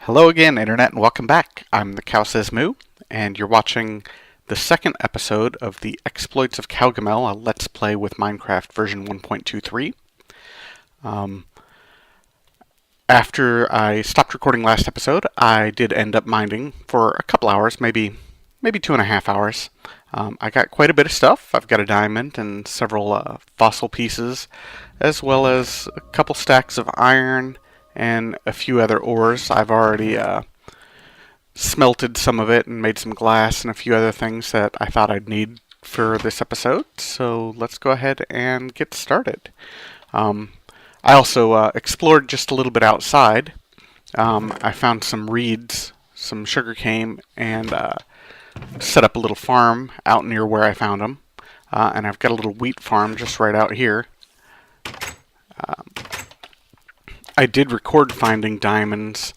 Hello again, Internet, and welcome back. I'm the Cow Says Moo, and you're watching the second episode of the Exploits of Cowgamel, a Let's Play with Minecraft version 1.23. After I stopped recording last episode, I did end up mining for a couple hours, maybe 2.5 hours. I got quite a bit of stuff. I've got a diamond and several fossil pieces, as well as a couple stacks of iron and a few other ores. I've already smelted some of it and made some glass and a few other things that I thought I'd need for this episode. So let's go ahead and get started. I also explored just a little bit outside. I found some reeds, some sugarcane, and set up a little farm out near where I found them. And I've got a little wheat farm just right out here. I did record finding diamonds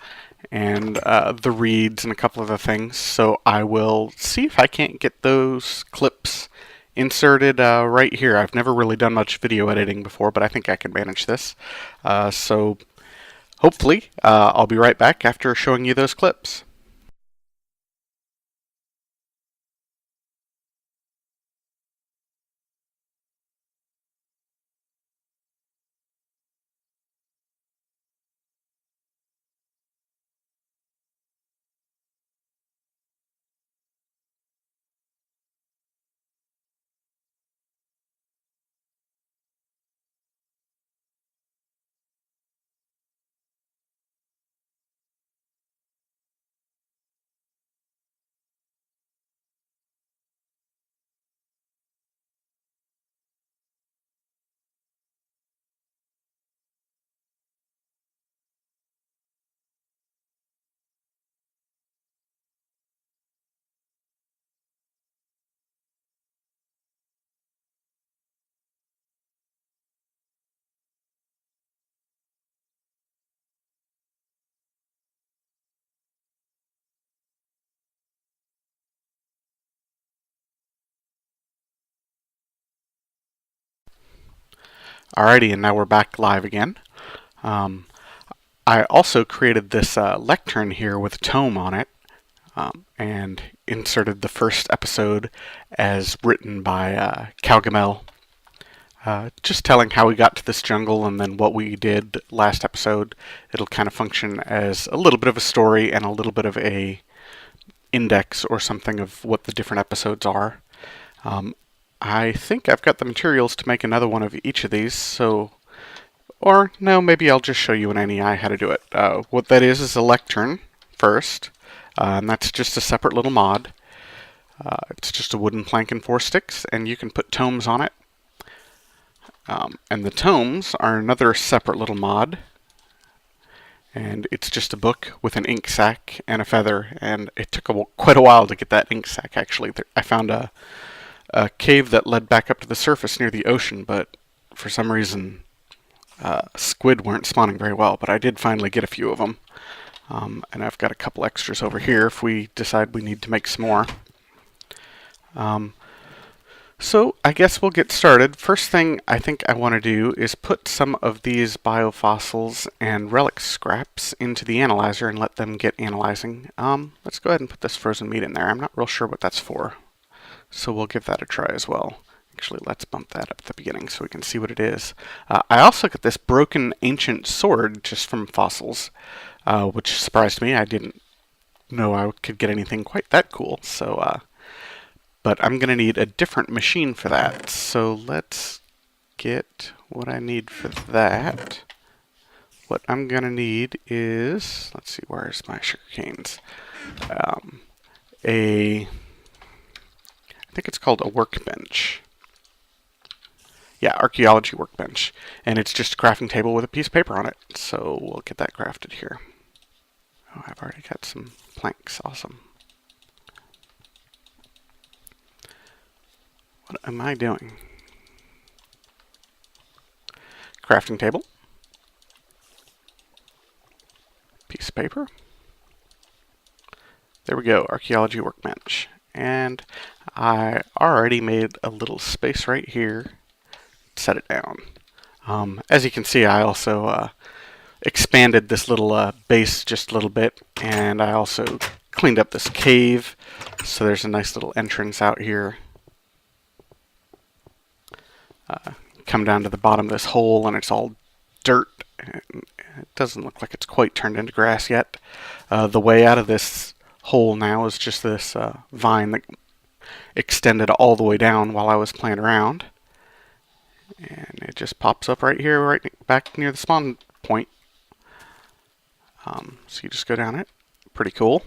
and the reeds and a couple other things, so I will see if I can't get those clips inserted right here. I've never really done much video editing before, but I think I can manage this. So hopefully I'll be right back after showing you those clips. Alrighty, and now we're back live again. I also created this lectern here with a tome on it, and inserted the first episode as written by Cowgamel, just telling how we got to this jungle and then what we did last episode. It'll kind of function as a little bit of a story and a little bit of a index or something of what the different episodes are. I think I've got the materials to make another one of each of these, so... Or, no, maybe I'll just show you in NEI how to do it. What that is a lectern, first, and that's just a separate little mod. It's just a wooden plank and 4 sticks, and you can put tomes on it. And the tomes are another separate little mod, and it's just a book with an ink sac and a feather, and it took quite a while to get that ink sac, actually. I found a cave that led back up to the surface near the ocean, but for some reason squid weren't spawning very well, but I did finally get a few of them. And I've got a couple extras over here if we decide we need to make some more. So I guess we'll get started. First thing I think I want to do is put some of these biofossils and relic scraps into the analyzer and let them get analyzing. Let's go ahead and put this frozen meat in there. I'm not real sure what that's for, so we'll give that a try as well. Actually, let's bump that up at the beginning so we can see what it is. I also got this broken ancient sword just from fossils, which surprised me. I didn't know I could get anything quite that cool. So, but I'm going to need a different machine for that. So let's get what I need for that. What I'm going to need is, let's see, where's my sugar canes? I think it's called a workbench. Yeah, Archaeology workbench. And it's just a crafting table with a piece of paper on it. So we'll get that crafted here. Oh, I've already got some planks. Awesome. What am I doing? Crafting table. Piece of paper. There we go, Archaeology workbench. And I already made a little space right here. Set it down. As you can see, I also expanded this little base just a little bit, and I also cleaned up this cave, so there's a nice little entrance out here. Come down to the bottom of this hole, and it's all dirt. And it doesn't look like it's quite turned into grass yet. The way out of this hole now is just this vine that extended all the way down while I was playing around. And it just pops up right here, right back near the spawn point. So you just go down it. Pretty cool.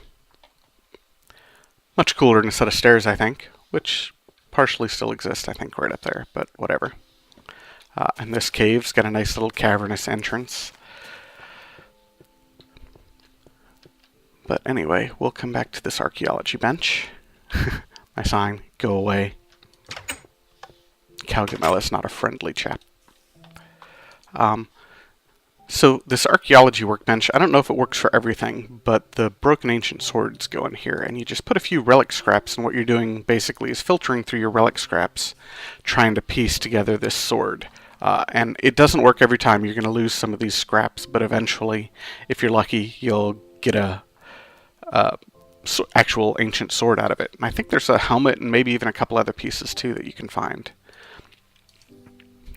Much cooler than a set of stairs, I think, which partially still exist, I think, right up there, but whatever. And this cave's got a nice little cavernous entrance. But anyway, we'll come back to this archaeology bench. My sign, go away. Cowgamel is not a friendly chap. So this archaeology workbench, I don't know if it works for everything, but the broken ancient swords go in here, and you just put a few relic scraps, and what you're doing basically is filtering through your relic scraps, trying to piece together this sword. And it doesn't work every time. You're going to lose some of these scraps, but eventually, if you're lucky, you'll get a actual ancient sword out of it. And I think there's a helmet and maybe even a couple other pieces too that you can find.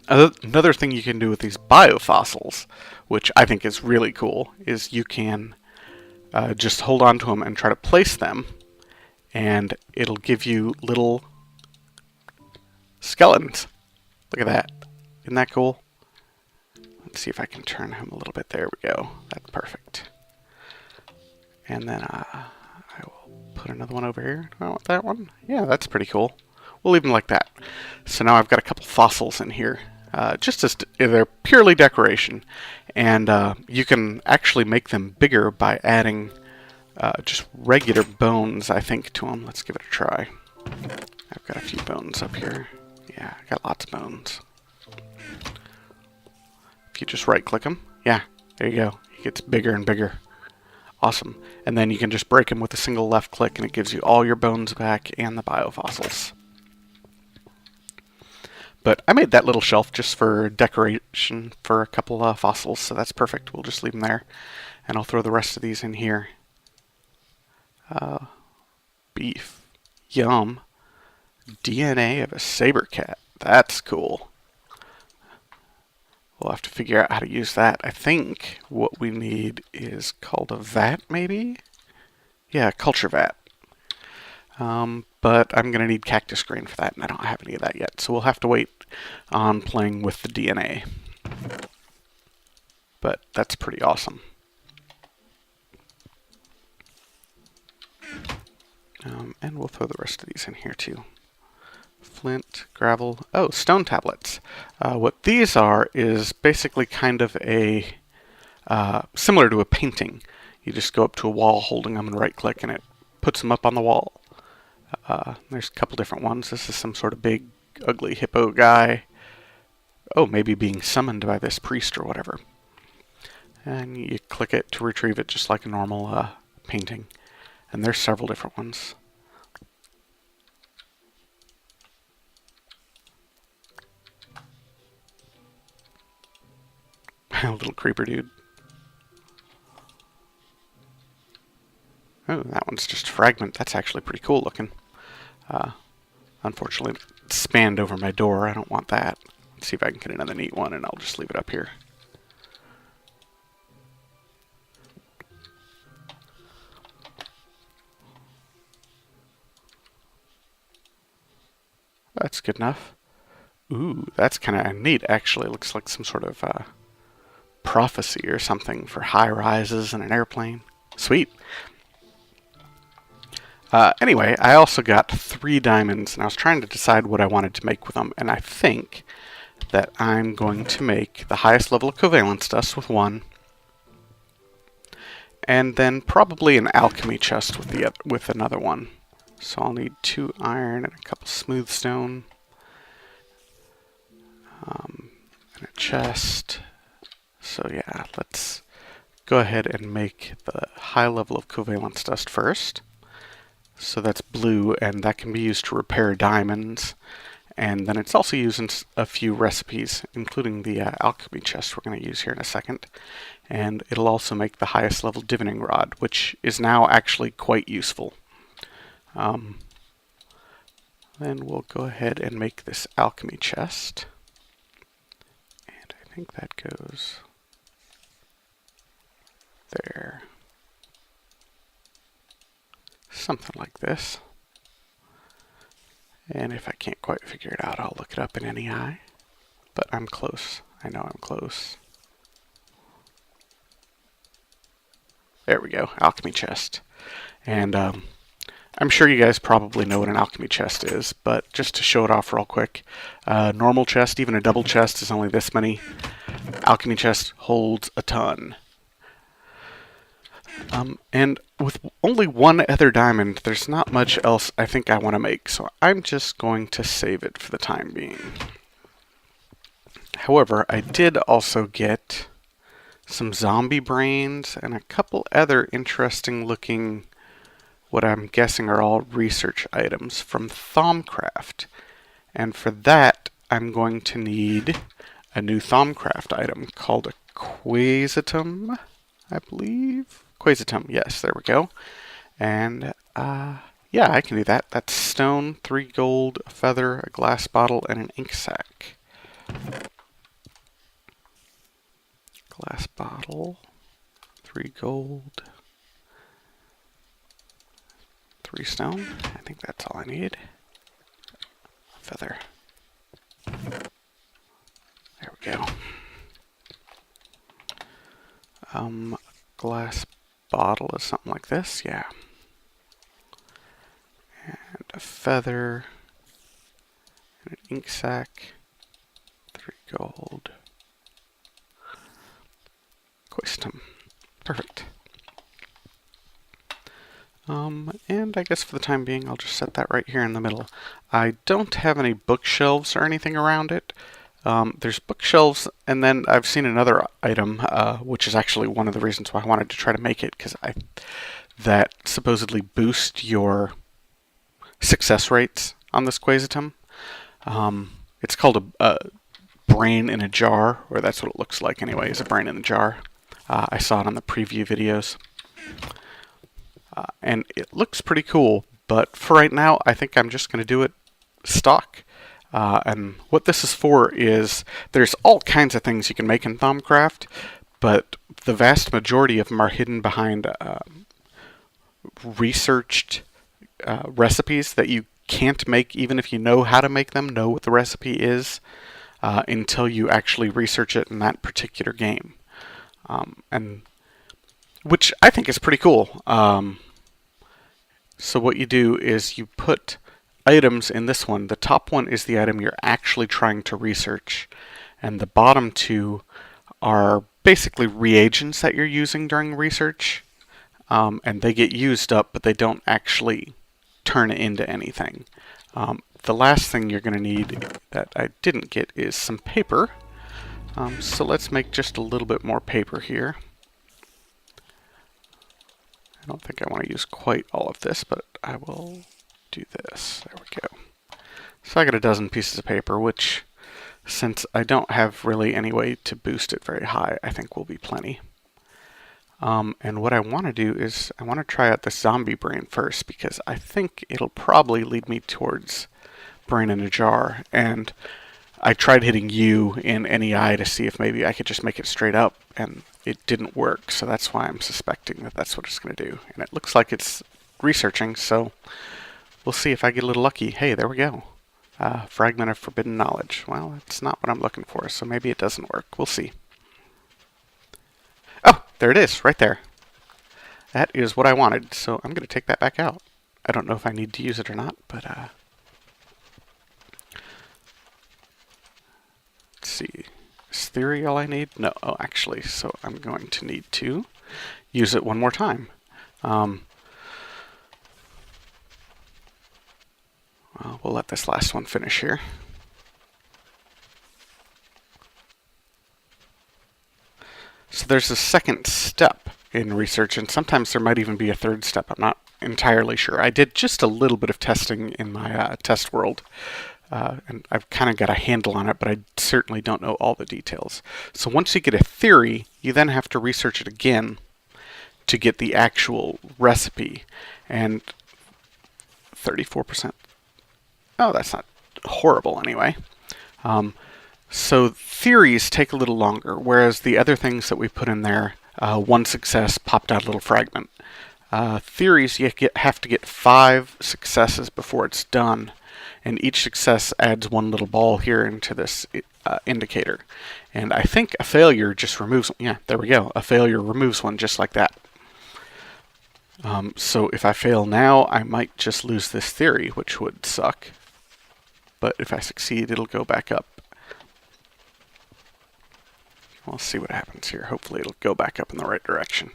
Another thing you can do with these biofossils, which I think is really cool, is you can just hold on to them and try to place them, and it'll give you little skeletons. Look at that. Isn't that cool? Let's see if I can turn him a little bit. There we go. That's perfect. And then I will put another one over here. Do I want that one? Yeah, that's pretty cool. We'll leave them like that. So now I've got a couple fossils in here. Just as they're purely decoration, and you can actually make them bigger by adding just regular bones, I think, to them. Let's give it a try. I've got a few bones up here. Yeah, I got lots of bones. If you just right-click them, yeah, there you go. It gets bigger and bigger. Awesome. And then you can just break them with a single left click, and it gives you all your bones back and the biofossils. But I made that little shelf just for decoration for a couple of fossils, so that's perfect. We'll just leave them there. And I'll throw the rest of these in here. Beef. Yum. DNA of a saber cat. That's cool. We'll have to figure out how to use that. I think what we need is called a vat, maybe? Yeah, culture vat. But I'm going to need cactus grain for that, and I don't have any of that yet. So we'll have to wait on playing with the DNA. But that's pretty awesome. And we'll throw the rest of these in here too. Flint, gravel, oh, stone tablets. What these are is basically kind of a, similar to a painting. You just go up to a wall holding them and right click and it puts them up on the wall. There's a couple different ones. This is some sort of big, ugly hippo guy. Oh, maybe being summoned by this priest or whatever. And you click it to retrieve it just like a normal painting. And there's several different ones. A little creeper dude. Oh, that one's just a fragment. That's actually pretty cool looking. Unfortunately, it spanned over my door. I don't want that. Let's see if I can get another neat one, and I'll just leave it up here. That's good enough. Ooh, that's kind of neat, actually. It looks like some sort of prophecy or something for high rises and an airplane. Sweet. Anyway, I also got 3 diamonds, and I was trying to decide what I wanted to make with them, and I think that I'm going to make the highest level of covalence dust with 1, and then probably an alchemy chest with another one. So I'll need 2 iron and a couple smooth stone, and a chest. So yeah, let's go ahead and make the high level of covalence dust first. So that's blue, and that can be used to repair diamonds. and then it's also used in a few recipes, including the alchemy chest we're going to use here in a second. And it'll also make the highest level divining rod, which is now actually quite useful. Then we'll go ahead and make this alchemy chest. And I think that goes there. Something like this. And if I can't quite figure it out, I'll look it up in NEI. But I'm close. I know I'm close. There we go, alchemy chest. And I'm sure you guys probably know what an alchemy chest is, but just to show it off real quick, normal chest, even a double chest, is only this many. Alchemy chest holds a ton. And with only one other diamond, there's not much else I think I want to make, so I'm just going to save it for the time being. However, I did also get some zombie brains and a couple other interesting looking, what I'm guessing are all research items from Thaumcraft. And for that, I'm going to need a new Thaumcraft item called a quasitum, I believe. Quasitum, yes, there we go. And yeah, I can do that. That's stone, 3 gold, a feather, a glass bottle, and an ink sac. Glass bottle, 3 gold, 3 stone. I think that's all I need. A feather. There we go. Glass bottle is something like this, yeah. And a feather, and an ink sac, 3 gold. Quasitum. Perfect. And I guess for the time being, I'll just set that right here in the middle. I don't have any bookshelves or anything around it. There's bookshelves, and then I've seen another item, which is actually one of the reasons why I wanted to try to make it, because that supposedly boost your success rates on this quasitum. It's called a brain in a jar, or that's what it looks like anyway, is a brain in a jar. I saw it on the preview videos. And it looks pretty cool, but for right now, I think I'm just going to do it stock. And what this is for is, there's all kinds of things you can make in Thaumcraft, but the vast majority of them are hidden behind researched recipes that you can't make even if you know how to make them, know what the recipe is, until you actually research it in that particular game. And which I think is pretty cool. So what you do is you put items in this one. The top one is the item you're actually trying to research, and the bottom 2 are basically reagents that you're using during research, and they get used up, but they don't actually turn into anything. The last thing you're going to need that I didn't get is some paper. So let's make just a little bit more paper here. I don't think I want to use quite all of this, but I will do this. There we go. So I got a dozen pieces of paper, which, since I don't have really any way to boost it very high, I think will be plenty. And what I want to do is I want to try out this zombie brain first, because I think it'll probably lead me towards brain in a jar. And I tried hitting U in NEI to see if maybe I could just make it straight up, and it didn't work, so that's why I'm suspecting that that's what it's going to do. And it looks like it's researching, so we'll see if I get a little lucky. Hey, there we go. Fragment of forbidden knowledge. Well, that's not what I'm looking for, so maybe it doesn't work. We'll see. Oh, there it is, right there. That is what I wanted, so I'm going to take that back out. I don't know if I need to use it or not, but let's see. Is theory all I need? No, oh, actually, so I'm going to need to use it one more time. Well, we'll let this last one finish here. So there's a second step in research, and sometimes there might even be a third step. I'm not entirely sure. I did just a little bit of testing in my test world and I've kind of got a handle on it, but I certainly don't know all the details. So once you get a theory, you then have to research it again to get the actual recipe. And 34%. Oh, that's not horrible anyway. So theories take a little longer, whereas the other things that we put in there, one success popped out a little fragment. Theories, you have to get 5 successes before it's done, and each success adds one little ball here into this indicator. And I think a failure just removes, yeah, there we go. A failure removes one just like that. So if I fail now, I might just lose this theory, which would suck. But if I succeed, it'll go back up. We'll see what happens here. Hopefully it'll go back up in the right direction.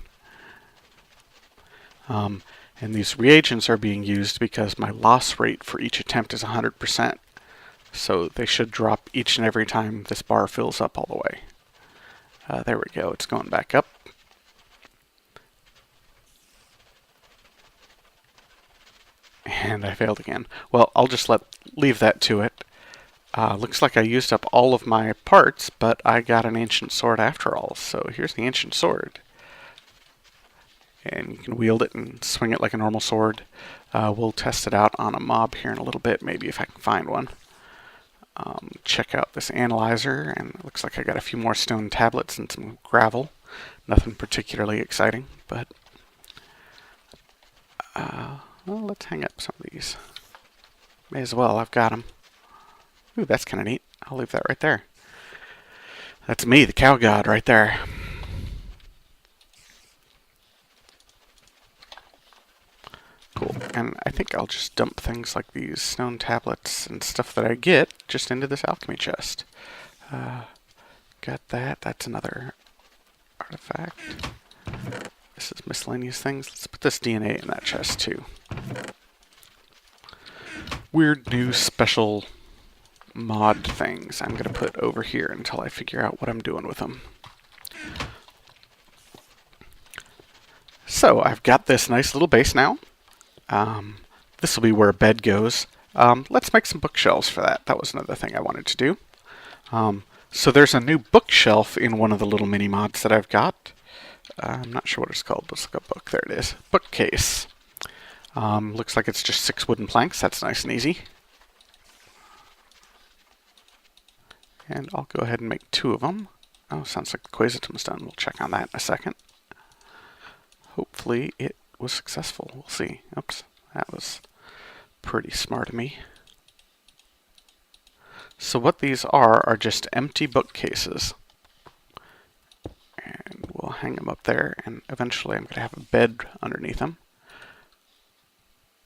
And these reagents are being used because my loss rate for each attempt is 100%. So they should drop each and every time this bar fills up all the way. There we go. It's going back up. And I failed again. Well, I'll just leave that to it. Looks like I used up all of my parts, but I got an ancient sword after all. So here's the ancient sword. And you can wield it and swing it like a normal sword. We'll test it out on a mob here in a little bit, maybe if I can find one. Check out this analyzer, and it looks like I got a few more stone tablets and some gravel. Nothing particularly exciting, but well, let's hang up some of these. May as well, I've got them. Ooh, that's kind of neat. I'll leave that right there. That's me, the cow god, right there. Cool. And I think I'll just dump things like these stone tablets and stuff that I get just into this alchemy chest. Got that. That's another artifact. This is miscellaneous things. Let's put this DNA in that chest too. Weird new special mod things I'm going to put over here until I figure out what I'm doing with them. So I've got this nice little base now. This will be where a bed goes. Let's make some bookshelves for that. That was another thing I wanted to do. So there's a new bookshelf in one of the little mini mods that I've got. I'm not sure what it's called. Let's look up book. There it is. Bookcase. Looks like it's just 6 wooden planks. That's nice and easy. And I'll go ahead and make 2 of them. Oh, sounds like the quasitum's done. We'll check on that in a second. Hopefully it was successful. We'll see. Oops, that was pretty smart of me. So what these are just empty bookcases. And we'll hang them up there, and eventually I'm going to have a bed underneath them.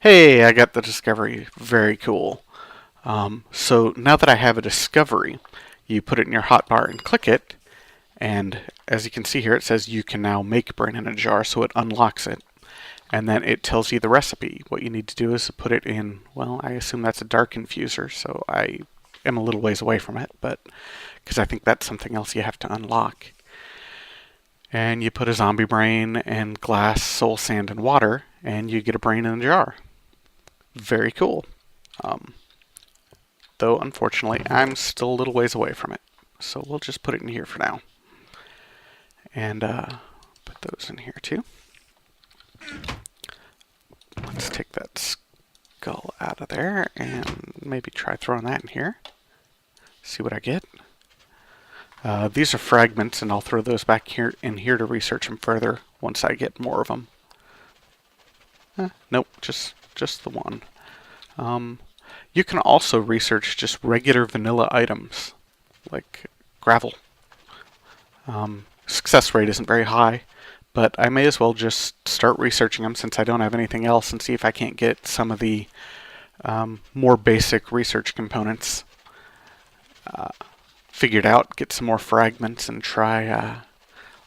Hey, I got the discovery. Very cool. So now that I have a discovery, you put it in your hotbar and click it, and as you can see here, it says you can now make brain in a jar, so it unlocks it. And then it tells you the recipe. What you need to do is to put it in, well, I assume that's a dark infuser, so I am a little ways away from it, but because I think that's something else you have to unlock. And you put a zombie brain and glass, soul sand, and water, and you get a brain in a jar. Very cool. Though, unfortunately, I'm still a little ways away from it. So we'll just put it in here for now. And put those in here too. Let's take that skull out of there and maybe try throwing that in here. See what I get. These are fragments, and I'll throw those back here in here to research them further once I get more of them. Nope, just the one. You can also research just regular vanilla items, like gravel. Success rate isn't very high, but I may as well just start researching them since I don't have anything else, and see if I can't get some of the more basic research components figured out, get some more fragments, and try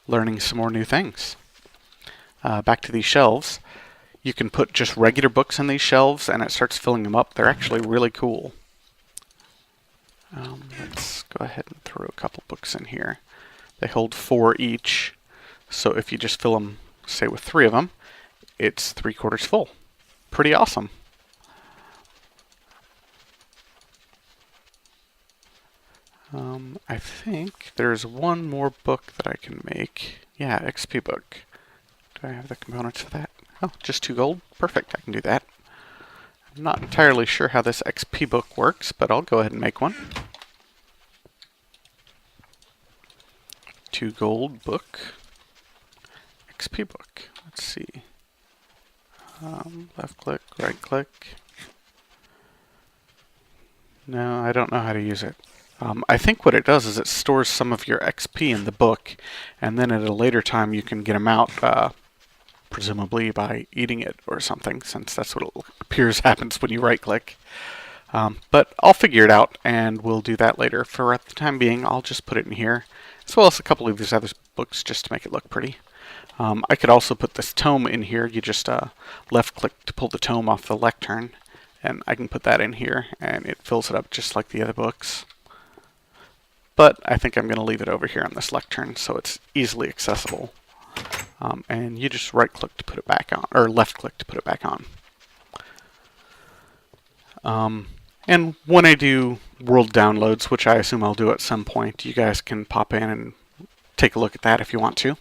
learning some more new things. Back to these shelves. You can put just regular books in these shelves and it starts filling them up. They're actually really cool. Let's go ahead and throw a couple books in here. They hold 4 each, so if you just fill them, say with 3 of them, it's 3/4 full. Pretty awesome. I think there's one more book that I can make. Yeah, XP book. Do I have the components for that? Oh, just 2 gold? Perfect, I can do that. I'm not entirely sure how this XP book works, but I'll go ahead and make one. 2 gold book. XP book. Let's see. Left click, right click. No, I don't know how to use it. I think what it does is it stores some of your XP in the book, and then at a later time you can get them out, presumably by eating it or something, since that's what it appears happens when you right click. But I'll figure it out, and we'll do that later. For at the time being, I'll just put it in here, as well as a couple of these other books just to make it look pretty. I could also put this tome in here. You just left click to pull the tome off the lectern, and I can put that in here, and it fills it up just like the other books. But I think I'm going to leave it over here on this lectern so it's easily accessible. And you just right click to put it back on, or left click to put it back on. And when I do world downloads, which I assume I'll do at some point, you guys can pop in and take a look at that if you want to.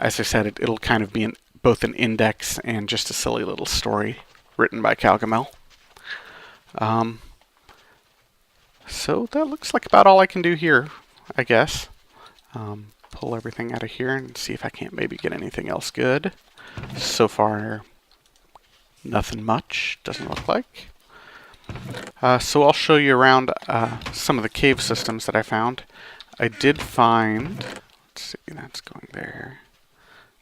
As I said, it'll kind of be both an index and just a silly little story written by Cowgamel. So that looks like about all I can do here, I guess. Pull everything out of here and see if I can't maybe get anything else good. So far, nothing much, doesn't look like. So I'll show you around some of the cave systems that I found. I did find, let's see, that's going there.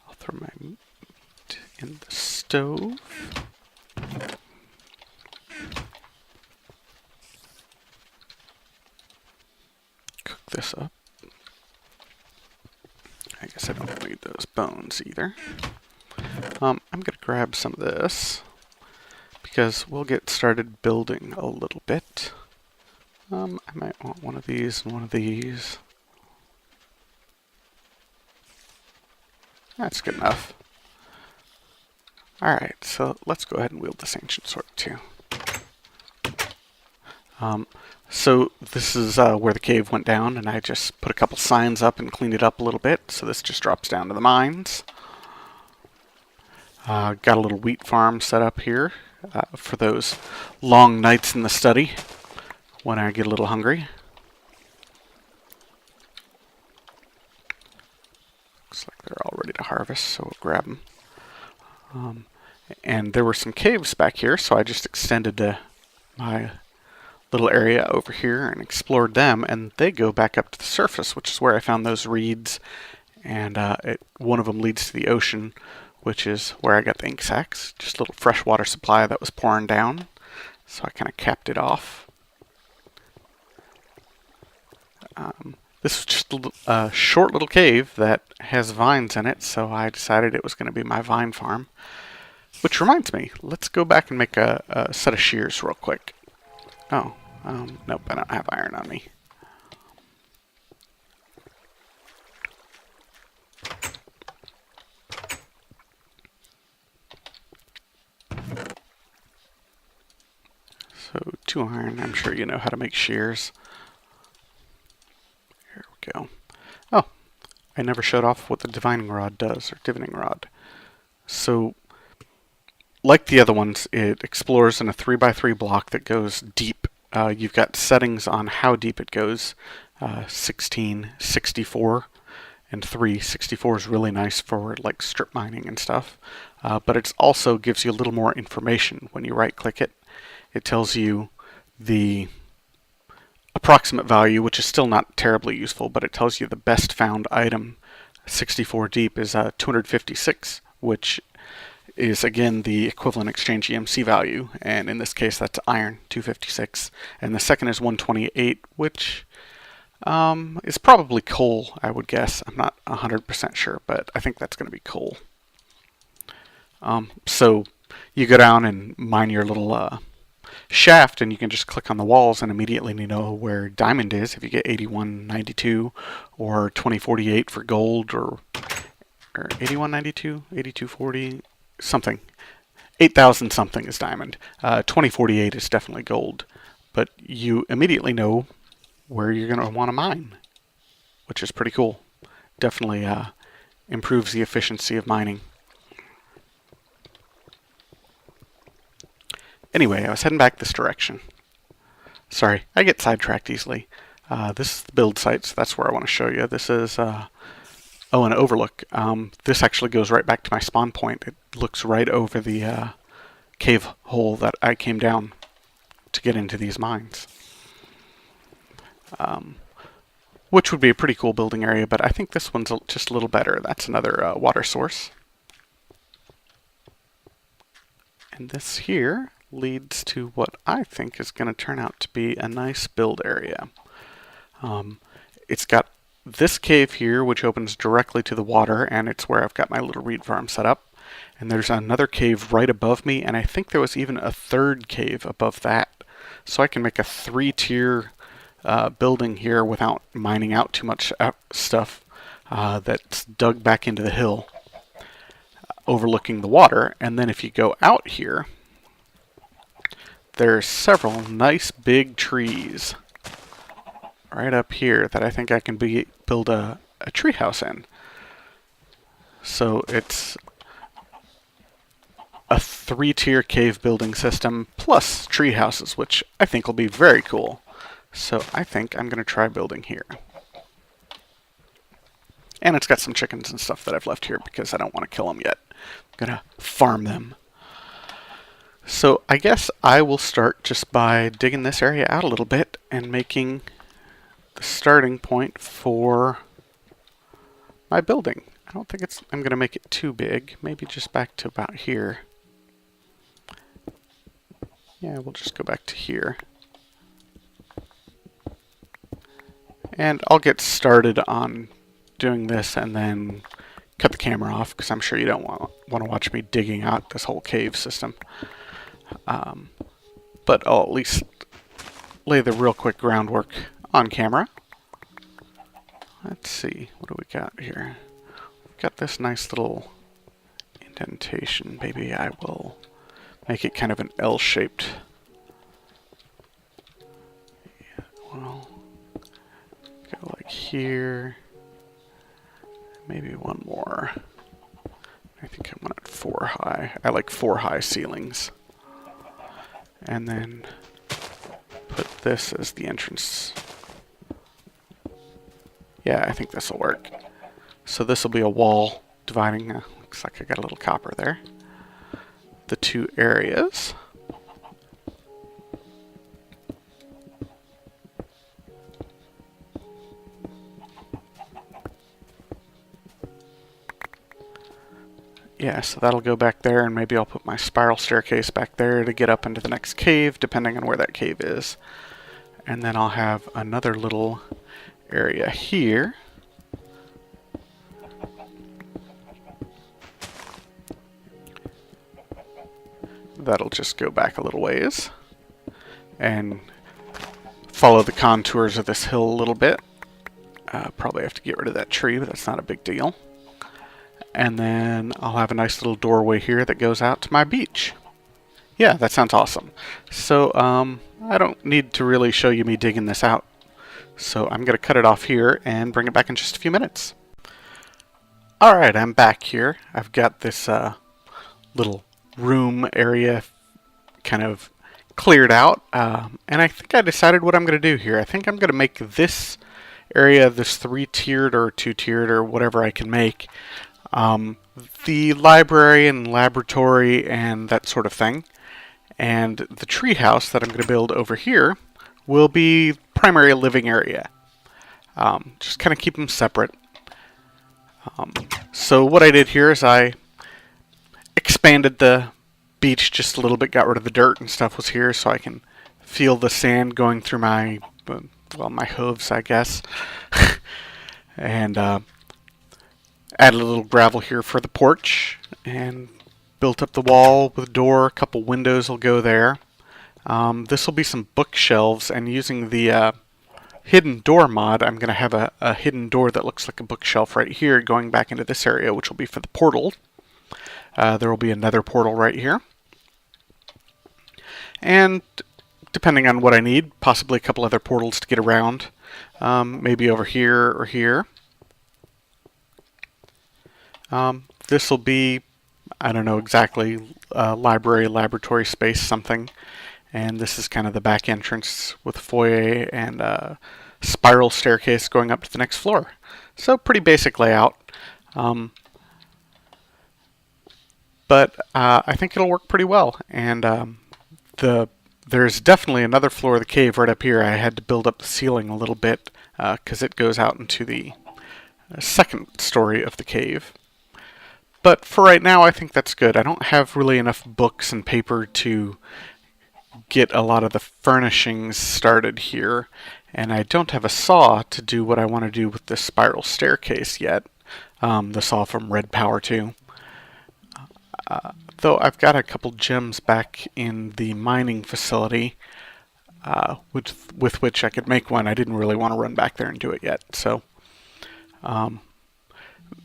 I'll throw my meat in the stove. Cook this up. I guess I don't need those bones either. I'm going to grab some of this because we'll get started building a little bit. I might want one of these and one of these. That's good enough. Alright, so let's go ahead and wield this ancient sword too. So this is where the cave went down, and I just put a couple signs up and cleaned it up a little bit, so this just drops down to the mines. Got a little wheat farm set up here for those long nights in the study when I get a little hungry. Looks like they're all ready to harvest, so we'll grab them. And there were some caves back here, so I just extended my little area over here and explored them, and they go back up to the surface, which is where I found those reeds, and one of them leads to the ocean, which is where I got the ink sacks. Just a little fresh water supply that was pouring down, so I kind of capped it off. This was just a short little cave that has vines in it, so I decided it was going to be my vine farm. Which reminds me, let's go back and make a set of shears real quick. Oh, nope, I don't have iron on me. So 2 iron, I'm sure you know how to make shears. Here we go. Oh, I never showed off what the divining rod does, or divining rod. So, like the other ones, it explores in a 3x3 block that goes deep. You've got settings on how deep it goes. 16, 64, and 3. 64 is really nice for like strip mining and stuff. But it also gives you a little more information when you right click it. It tells you the approximate value, which is still not terribly useful, but it tells you the best found item. 64 deep is 256, which is again the equivalent exchange EMC value, and in this case that's iron, 256, and the second is 128, which is probably coal, I would guess. I'm not 100% sure, but I think that's going to be coal. So you go down and mine your little shaft, and you can just click on the walls and immediately know where diamond is if you get 8192 or 2048 for gold, or 8192, 8240, something. 8,000 something is diamond. 2048 is definitely gold, but you immediately know where you're going to want to mine, which is pretty cool. Definitely improves the efficiency of mining. Anyway, I was heading back this direction. Sorry, I get sidetracked easily. This is the build site, so that's where I want to show you. This is, an overlook. This actually goes right back to my spawn point. It looks right over the cave hole that I came down to get into these mines. Which would be a pretty cool building area, but I think this one's just a little better. That's another water source. And this here leads to what I think is going to turn out to be a nice build area. It's got this cave here, which opens directly to the water, and it's where I've got my little reed farm set up. And there's another cave right above me, and I think there was even a third cave above that. So I can make a 3-tier building here without mining out too much stuff that's dug back into the hill, overlooking the water. And then if you go out here, there's several nice big trees right up here that I think I can build a treehouse in. So it's a 3-tier cave building system plus tree houses, which I think will be very cool. So I think I'm going to try building here. And it's got some chickens and stuff that I've left here because I don't want to kill them yet. I'm going to farm them. So I guess I will start just by digging this area out a little bit and making the starting point for my building. I don't think I'm going to make it too big. Maybe just back to about here. Yeah, we'll just go back to here. And I'll get started on doing this and then cut the camera off because I'm sure you don't want to watch me digging out this whole cave system. But I'll at least lay the real quick groundwork on camera. Let's see, what do we got here? We've got this nice little indentation. Maybe I will make it kind of an L-shaped. Yeah, well, go like here. Maybe one more. I think I want it 4 high. I like 4 high ceilings. And then put this as the entrance. Yeah, I think this will work. So this will be a wall dividing, looks like I got a little copper there, the 2 areas. Yeah, so that'll go back there, and maybe I'll put my spiral staircase back there to get up into the next cave, depending on where that cave is. And then I'll have another little area here. That'll just go back a little ways and follow the contours of this hill a little bit. Probably have to get rid of that tree, but that's not a big deal. And then I'll have a nice little doorway here that goes out to my beach. Yeah, that sounds awesome. So I don't need to really show you me digging this out. So I'm going to cut it off here and bring it back in just a few minutes. Alright, I'm back here. I've got this little room area kind of cleared out. And I think I decided what I'm going to do here. I think I'm going to make this area, this 3-tiered or 2-tiered or whatever I can make, the library and laboratory and that sort of thing. And the treehouse that I'm going to build over here will be primary living area. Just kind of keep them separate. So what I did here is I expanded the beach just a little bit, got rid of the dirt and stuff was here so I can feel the sand going through my, well, my hooves, I guess. And added a little gravel here for the porch and built up the wall with a door. A couple windows will go there. This will be some bookshelves, and using the hidden door mod, I'm going to have a hidden door that looks like a bookshelf right here going back into this area, which will be for the portal. There will be another portal right here. And depending on what I need, possibly a couple other portals to get around. maybe over here or here. This will be, I don't know exactly, library, laboratory space, something. And this is kind of the back entrance with foyer and a spiral staircase going up to the next floor. So pretty basic layout. But I think it'll work pretty well. And there's definitely another floor of the cave right up here. I had to build up the ceiling a little bit because it goes out into the second story of the cave. But for right now, I think that's good. I don't have really enough books and paper to get a lot of the furnishings started here, and I don't have a saw to do what I want to do with this spiral staircase yet. The saw from Red Power 2. Though I've got a couple gems back in the mining facility with which I could make one. I didn't really want to run back there and do it yet. So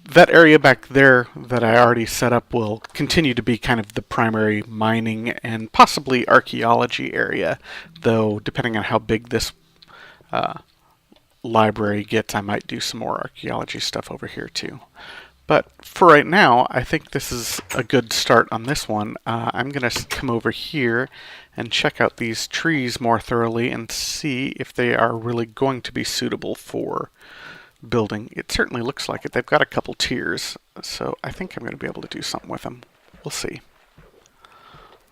that area back there that I already set up will continue to be kind of the primary mining and possibly archaeology area, though depending on how big this library gets, I might do some more archaeology stuff over here too. But for right now, I think this is a good start on this one. I'm going to come over here and check out these trees more thoroughly and see if they are really going to be suitable for building. It certainly looks like it. They've got a couple tiers, so I think I'm going to be able to do something with them. We'll see.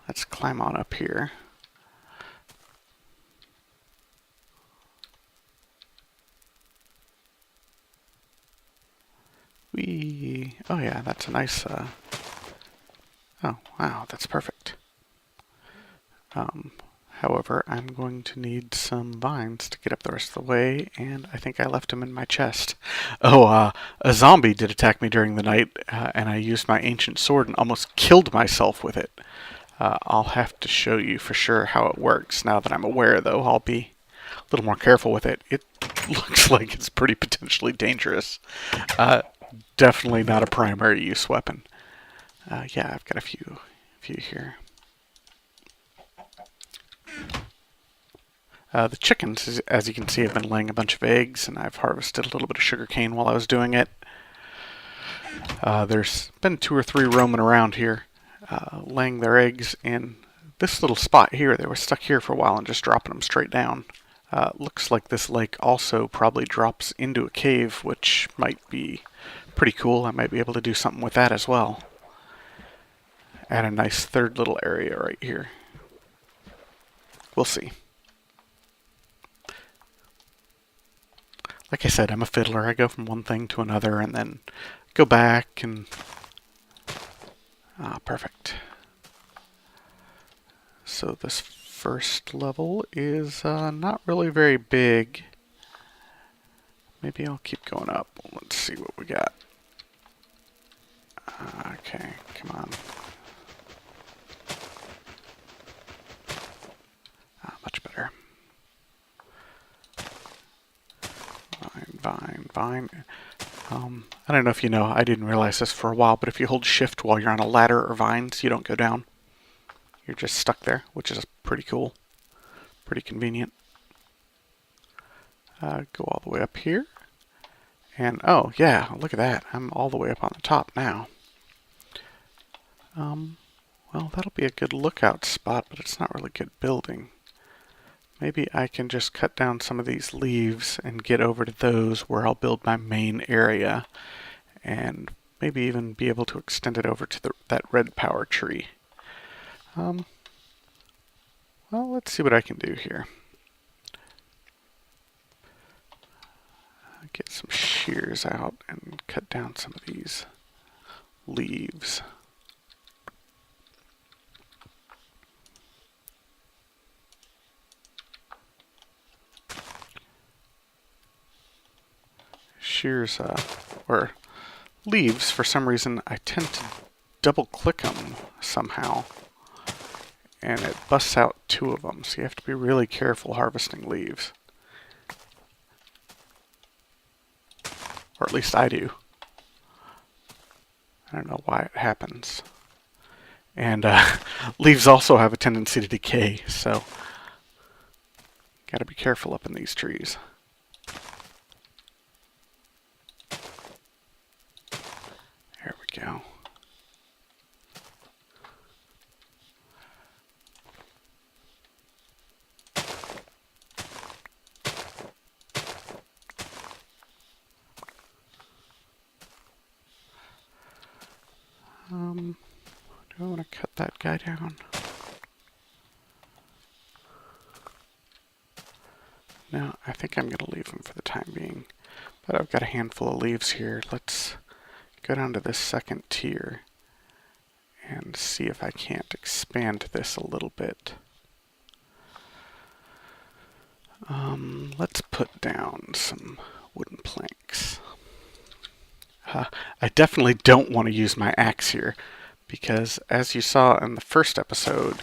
Let's climb on up here. Oh yeah, that's a nice, oh wow, that's perfect. However, I'm going to need some vines to get up the rest of the way, and I think I left them in my chest. Oh, a zombie did attack me during the night, and I used my ancient sword and almost killed myself with it. I'll have to show you for sure how it works. Now that I'm aware, though, I'll be a little more careful with it. It looks like it's pretty potentially dangerous. Definitely not a primary use weapon. Yeah, I've got a few here. The chickens, as you can see, have been laying a bunch of eggs, and I've harvested a little bit of sugarcane while I was doing it. There's been 2 or 3 roaming around here, laying their eggs in this little spot here. They were stuck here for a while and just dropping them straight down. Looks like this lake also probably drops into a cave, which might be pretty cool. I might be able to do something with that as well. Add a nice third little area right here. We'll see. Like I said, I'm a fiddler. I go from one thing to another and then go back and... perfect. So this first level is not really very big. Maybe I'll keep going up. Let's see what we got. Okay, come on. Much better. Vine. I don't know if you know, I didn't realize this for a while, but if you hold shift while you're on a ladder or vines, you don't go down. You're just stuck there, which is pretty cool. Pretty convenient. Go all the way up here. And, oh, yeah, look at that. I'm all the way up on the top now. Well, that'll be a good lookout spot, but it's not really good building. Maybe I can just cut down some of these leaves and get over to those where I'll build my main area. And maybe even be able to extend it over to that red power tree. Well, let's see what I can do here. Get some shears out and cut down some of these leaves. Shears, or leaves, for some reason, I tend to double click them somehow. And it busts out 2 of them, so you have to be really careful harvesting leaves. Or at least I do. I don't know why it happens. And leaves also have a tendency to decay, so gotta be careful up in these trees. go. Do I want to cut that guy down? No, I think I'm going to leave him for the time being. But I've got a handful of leaves here. Let's go down to this second tier and see if I can't expand this a little bit. Let's put down some wooden planks. I definitely don't want to use my axe here, because as you saw in the first episode,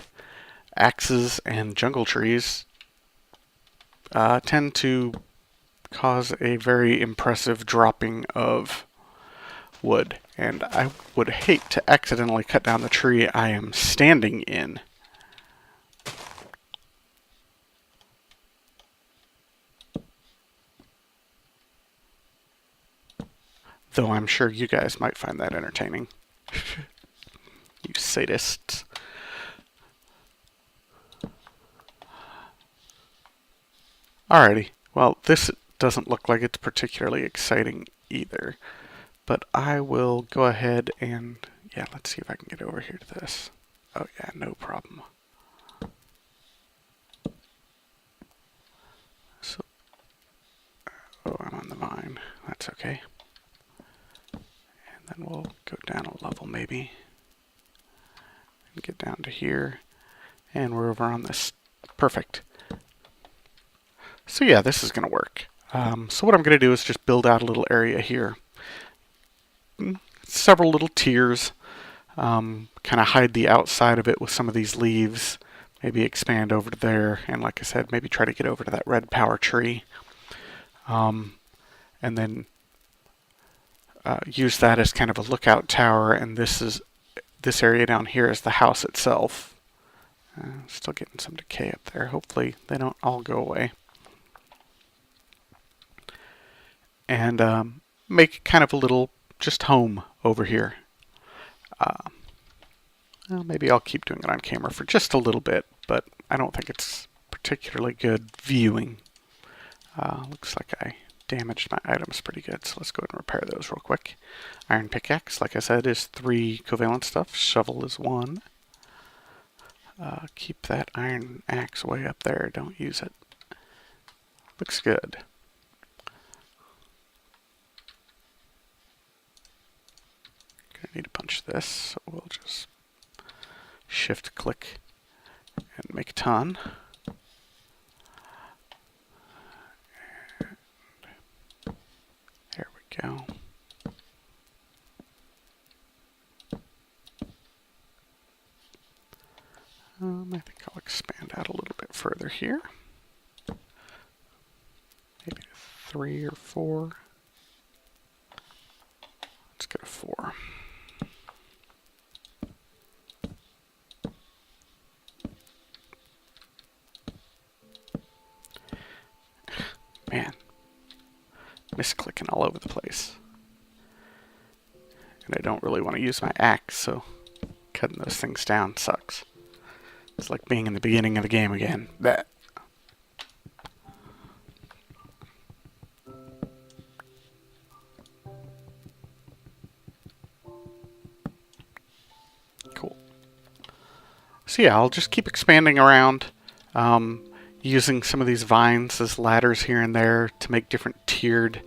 axes and jungle trees tend to cause a very impressive dropping of wood, and I would hate to accidentally cut down the tree I am standing in. Though I'm sure you guys might find that entertaining. You sadists. Alrighty, well, this doesn't look like it's particularly exciting either. But I will go ahead and, yeah, let's see if I can get over here to this. Oh yeah, no problem. So, oh, I'm on the vine. That's okay. And then we'll go down a level maybe. And get down to here. And we're over on this. Perfect. So yeah, this is going to work. So what I'm going to do is just build out a little area here. Several little tiers. Kind of hide the outside of it with some of these leaves. Maybe expand over to there. And like I said, maybe try to get over to that red power tree. And then use that as kind of a lookout tower. And this area down here is the house itself. Still getting some decay up there. Hopefully they don't all go away. And make kind of a little just home over here. Well, maybe I'll keep doing it on camera for just a little bit, but I don't think it's particularly good viewing. Looks like I damaged my items pretty good, so let's go ahead and repair those real quick. Iron pickaxe, like I said, is 3 covalent stuff. Shovel is 1. Keep that iron axe way up there. Don't use it. Looks good. Gonna need to punch this, so we'll just shift click and make a ton. And there we go. I think I'll expand out a little bit further here. Maybe 3 or 4. Let's go to 4. Man, misclicking all over the place. And I don't really want to use my axe, so cutting those things down sucks. It's like being in the beginning of the game again. That. Cool. So yeah, I'll just keep expanding around, using some of these vines as ladders here and there to make different tiered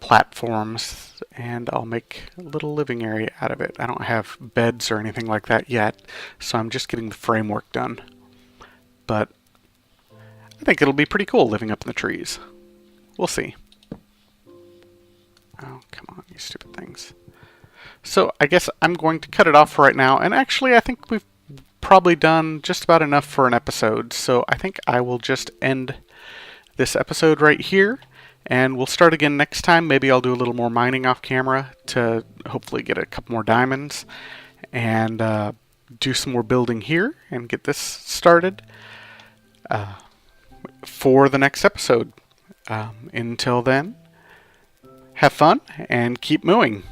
platforms, and I'll make a little living area out of it. I don't have beds or anything like that yet, so I'm just getting the framework done. But I think it'll be pretty cool living up in the trees. We'll see. Oh, come on, you stupid things. So I guess I'm going to cut it off right now, and actually I think we've probably done just about enough for an episode, so I think I will just end this episode right here. And we'll start again next time. Maybe I'll do a little more mining off camera to hopefully get a couple more diamonds. And do some more building here and get this started for the next episode. Until then, have fun and keep mooing.